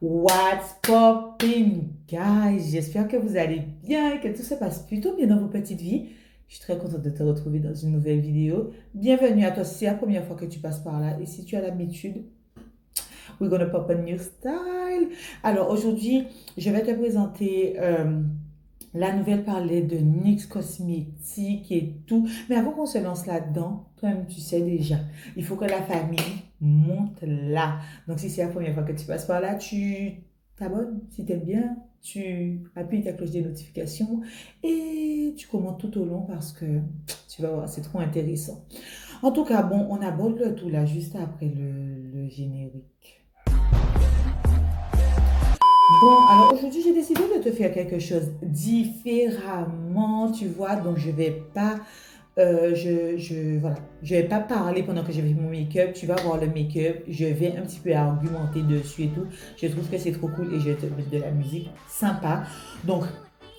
What's popping, guys? J'espère que vous allez bien et que tout se passe plutôt bien dans vos petites vies. Je suis très contente de te retrouver dans une nouvelle vidéo. Bienvenue à toi si c'est la première fois que tu passes par là et si tu as l'habitude, we're gonna pop a new style. Alors aujourd'hui, je vais te présenter la nouvelle palette de NYX Cosmétiques et tout. Mais avant qu'on se lance là-dedans, toi-même tu sais déjà, il faut que la famille monte là. Donc si c'est la première fois que tu passes par là, tu t'abonnes si t'aimes bien, tu appuies ta cloche des notifications et tu commentes tout au long parce que tu vas voir, c'est trop intéressant. En tout cas, bon, on aborde le tout là juste après le générique. Bon, alors aujourd'hui, j'ai décidé de te faire quelque chose différemment, tu vois. Donc, je vais pas, voilà, je vais pas parler pendant que je fais mon make-up. Tu vas voir le make-up. Je vais un petit peu argumenter dessus et tout. Je trouve que c'est trop cool et je vais te mettre de la musique sympa. Donc,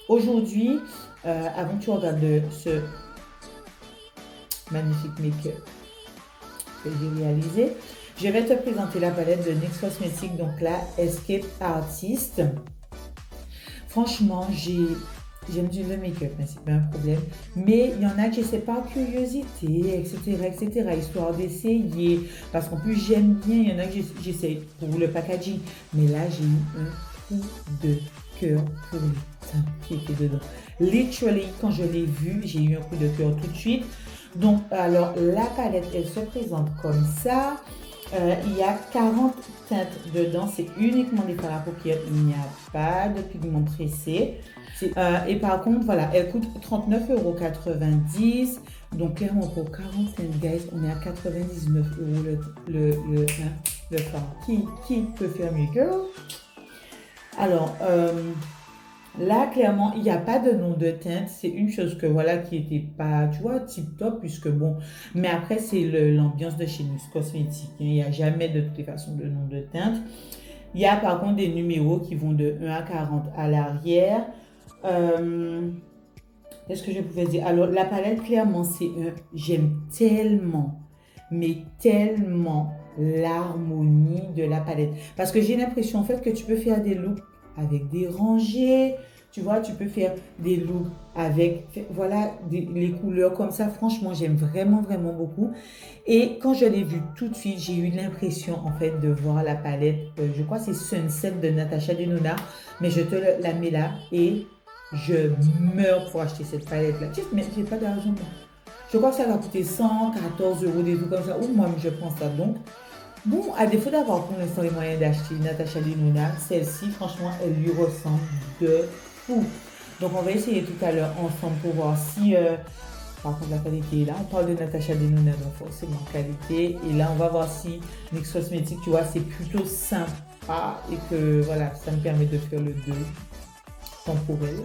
aujourd'hui, avant que tu regardes ce magnifique make-up que j'ai réalisé, je vais te présenter la palette de NYX Cosmetics, donc la Escape Artist. Franchement, j'aime du le make-up, mais c'est pas un problème. Mais il y en a que je sais pas, curiosité, etc., histoire d'essayer. Parce qu'en plus, j'aime bien, il y en a que j'essaie pour le packaging. Mais là, j'ai eu un coup de cœur pour le teint qui était dedans. Literally, quand je l'ai vu, j'ai eu un coup de cœur tout de suite. Donc, alors, la palette, elle se présente comme ça. Il y a 40 teintes dedans, c'est uniquement des fards à paupières, il n'y a pas de pigments pressés. Et par contre, voilà, elle coûte 39,90 €. Donc clairement pour 40 teintes, guys, on est à 99 € le fard. Qui peut faire mieux, girl? Alors, là, clairement, il n'y a pas de nom de teinte. C'est une chose que, voilà, qui n'était pas, tu vois, tip top, puisque bon. Mais après, c'est l'ambiance de chez NYX Cosmetics. Il n'y a jamais, de toutes les façons, de nom de teinte. Il y a, par contre, des numéros qui vont de 1 à 40 à l'arrière. Qu'est-ce que je pouvais dire? Alors, la palette, clairement, j'aime tellement, mais tellement l'harmonie de la palette. Parce que j'ai l'impression, en fait, que tu peux faire des looks avec des rangées, tu vois, tu peux faire des looks avec, voilà, les couleurs comme ça. Franchement, j'aime vraiment, vraiment beaucoup. Et quand je l'ai vue tout de suite, j'ai eu l'impression, en fait, de voir la palette, je crois que c'est Sunset de Natasha Denona, mais je te la mets là et je meurs pour acheter cette palette-là. Mais j'ai pas d'argent, moi. Je crois que ça va coûter 114 €, des trucs comme ça. Ou moi, je prends ça. Donc, bon, à défaut d'avoir pour l'instant les moyens d'acheter Natasha Denona, celle-ci, franchement, elle lui ressemble de fou. Donc, on va essayer tout à l'heure ensemble pour voir si... par contre, la qualité est là. On parle de Natasha Denona, donc forcément qualité. Et là, on va voir si NYX Cosmetics, tu vois, c'est plutôt sympa. Et que, voilà, ça me permet de faire le 2 temporel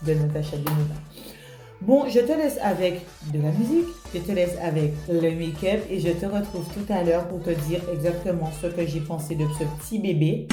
de Natasha Denona. Bon, je te laisse avec de la musique, je te laisse avec le make-up et je te retrouve tout à l'heure pour te dire exactement ce que j'ai pensé de ce petit bébé.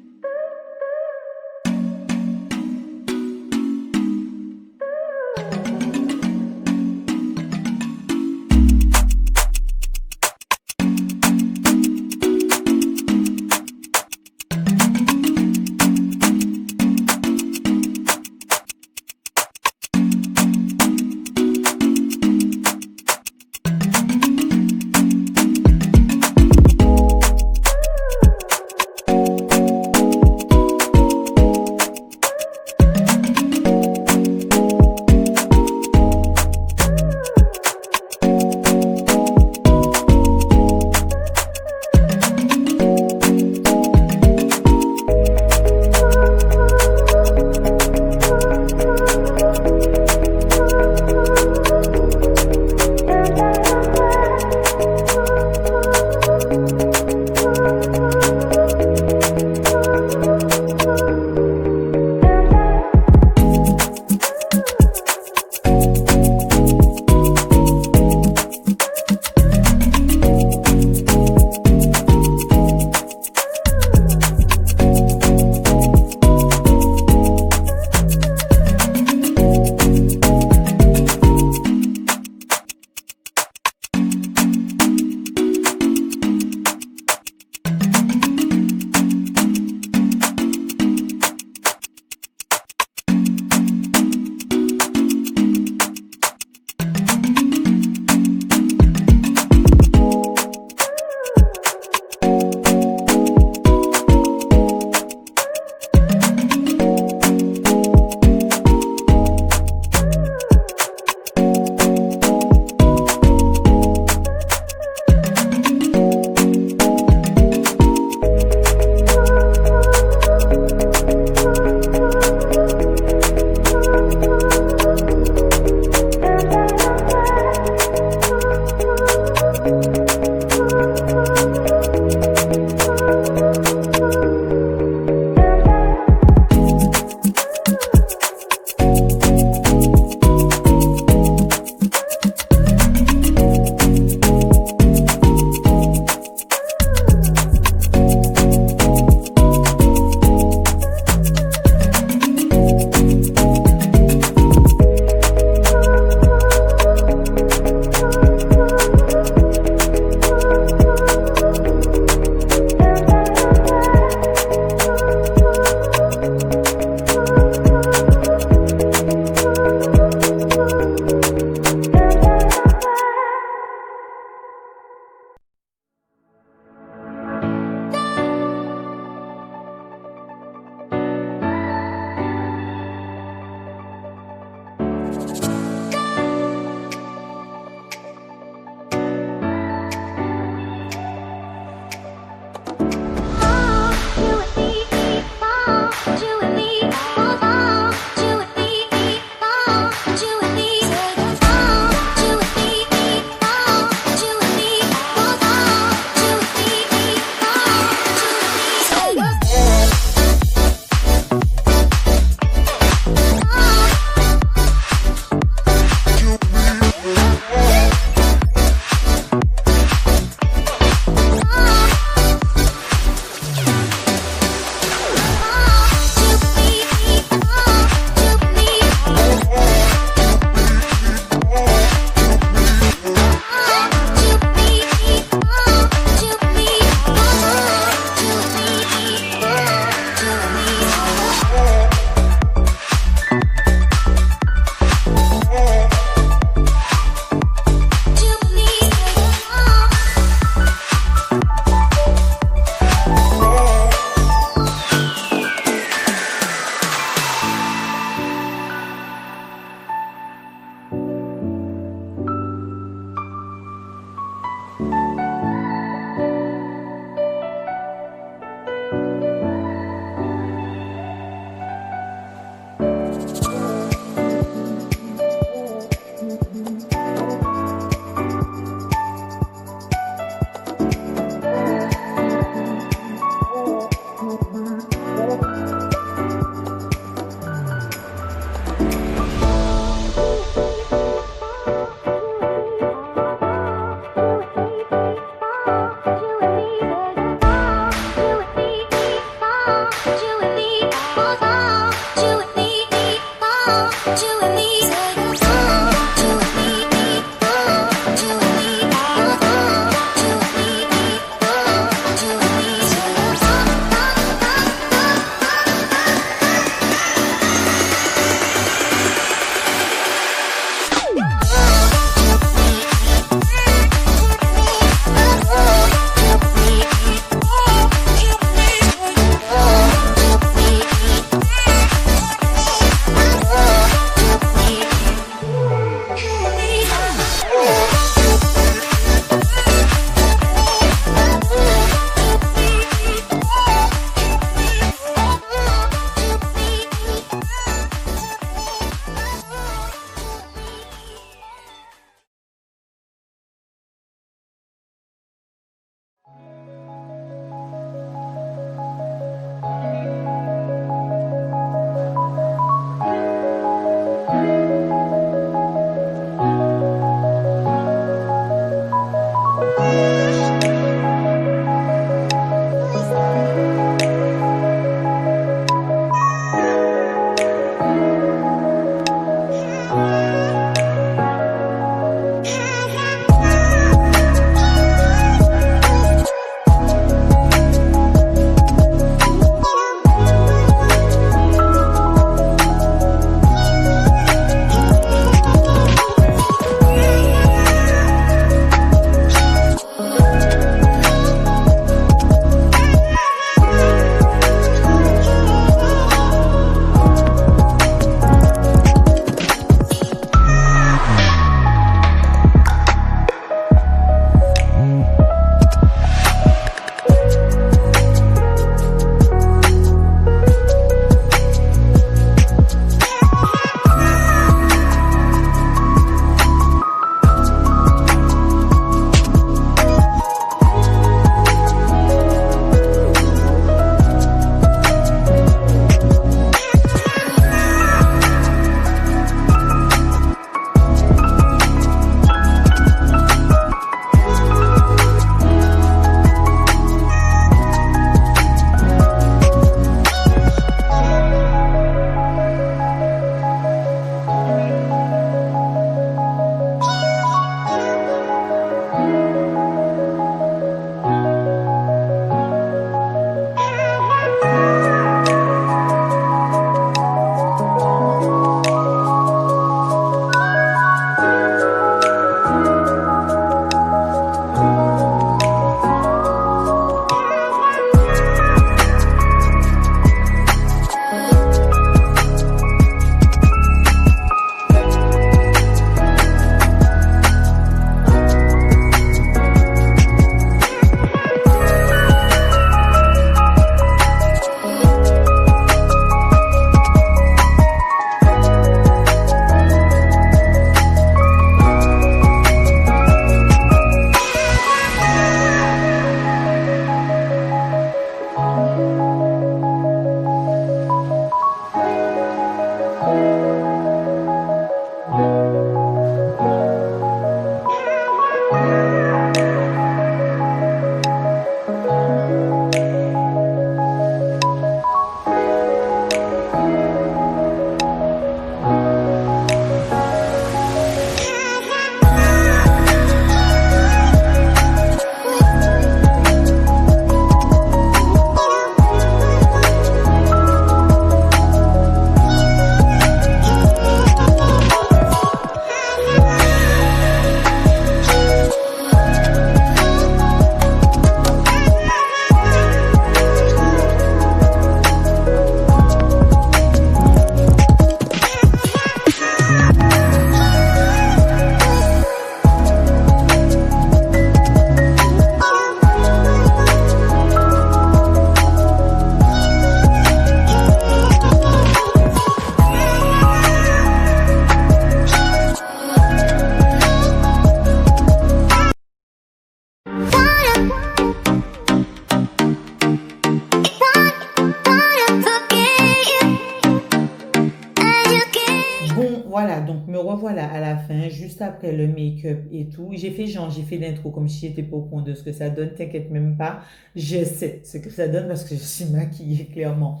Bon, voilà, donc me revoilà à la fin, juste après le make-up et tout. J'ai fait genre, j'ai fait l'intro comme si j'étais pas au courant de ce que ça donne, t'inquiète même pas. Je sais ce que ça donne parce que je suis maquillée clairement.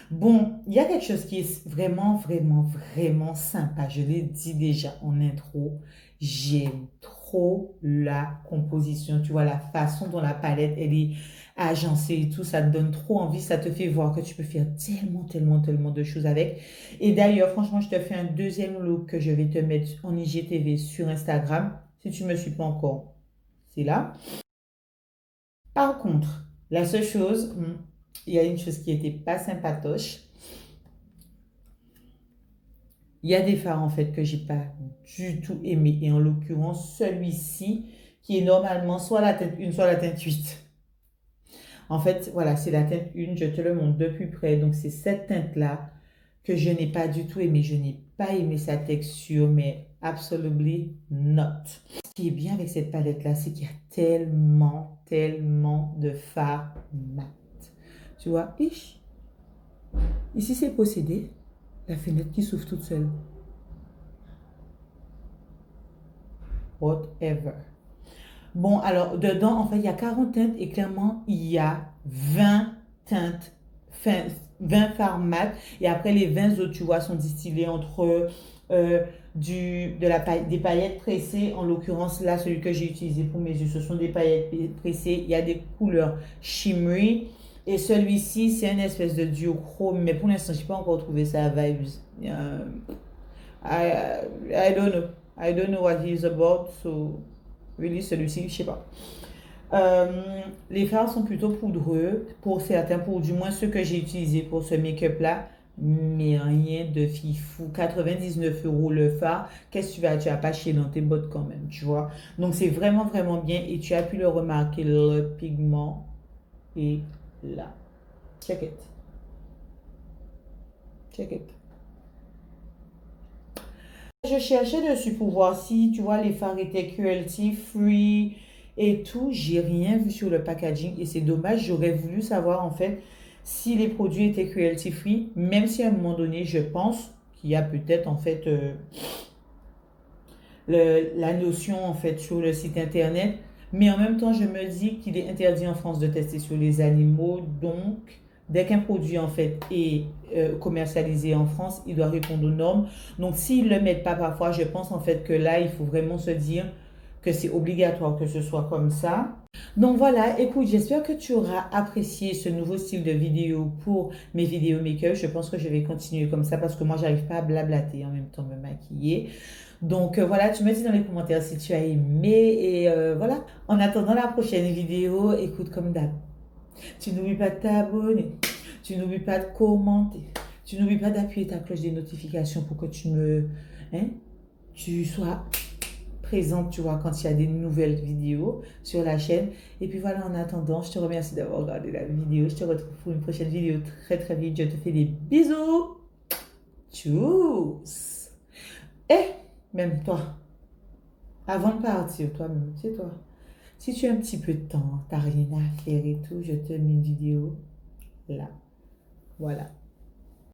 Bon, il y a quelque chose qui est vraiment, vraiment, vraiment sympa. Je l'ai dit déjà en intro. J'aime trop la composition. Tu vois, la façon dont la palette, elle est agencée et tout, ça te donne trop envie. Ça te fait voir que tu peux faire tellement, tellement, tellement de choses avec. Et d'ailleurs, franchement, je te fais un deuxième look que je vais te mettre en IGTV sur Instagram. Si tu ne me suis pas encore, c'est là. Par contre, la seule chose, il y a une chose qui était pas sympatoche. Il y a des fards en fait que j'ai pas du tout aimé. Et en l'occurrence, celui-ci qui est normalement soit la teinte 1, soit la teinte 8. En fait, voilà, c'est la teinte 1. Je te le montre de plus près. Donc, c'est cette teinte-là que je n'ai pas du tout aimé. Je n'ai pas aimé sa texture, mais absolutely not. Ce qui est bien avec cette palette-là, c'est qu'il y a tellement, tellement de fards mat. Tu vois, ici c'est possédé. La fenêtre qui s'ouvre toute seule. Whatever. Bon, alors, dedans, en fait, il y a 40 teintes et clairement, il y a 20 teintes, 20 fards mat. Et après, les 20 autres, tu vois, sont distillés entre des paillettes pressées. En l'occurrence, là, celui que j'ai utilisé pour mes yeux, ce sont des paillettes pressées. Il y a des couleurs shimmery. Et celui-ci, c'est une espèce de duochrome. Mais pour l'instant, je n'ai pas encore trouvé ça à vibes. I don't know. I don't know what he's about. So, really, celui-ci, je sais pas. Les fards sont plutôt poudreux pour certains, pour du moins ceux que j'ai utilisés pour ce make-up-là. Mais rien de fifou. 99 € le fard. Qu'est-ce que tu vas pas chier dans tes bottes quand même, tu vois. Donc c'est vraiment, vraiment bien. Et tu as pu le remarquer, le pigment est là. Check it. Check it. Je cherchais dessus pour voir si, tu vois, les fards étaient cruelty free et tout. J'ai rien vu sur le packaging et c'est dommage. J'aurais voulu savoir en fait si les produits étaient cruelty free, même si à un moment donné, je pense qu'il y a peut-être en fait la notion en fait sur le site internet. Mais en même temps, je me dis qu'il est interdit en France de tester sur les animaux. Donc, dès qu'un produit en fait est commercialisé en France, il doit répondre aux normes. Donc, s'ils ne le mettent pas parfois, je pense en fait que là, il faut vraiment se dire que c'est obligatoire que ce soit comme ça. Donc voilà, écoute, j'espère que tu auras apprécié ce nouveau style de vidéo pour mes vidéos make-up. Je pense que je vais continuer comme ça parce que moi, j'arrive pas à blablater en même temps me maquiller. Donc voilà, tu me dis dans les commentaires si tu as aimé et voilà. En attendant la prochaine vidéo, écoute comme d'hab. Tu n'oublies pas de t'abonner, tu n'oublies pas de commenter, tu n'oublies pas d'appuyer ta cloche des notifications pour que tu sois présente, tu vois, quand il y a des nouvelles vidéos sur la chaîne. Et puis voilà, en attendant, je te remercie d'avoir regardé la vidéo. Je te retrouve pour une prochaine vidéo très très vite. Je te fais des bisous. Tchuss. Et même toi, avant de partir, toi-même, c'est toi. Si tu as un petit peu de temps, t'as rien à faire et tout, je te mets une vidéo là. Voilà.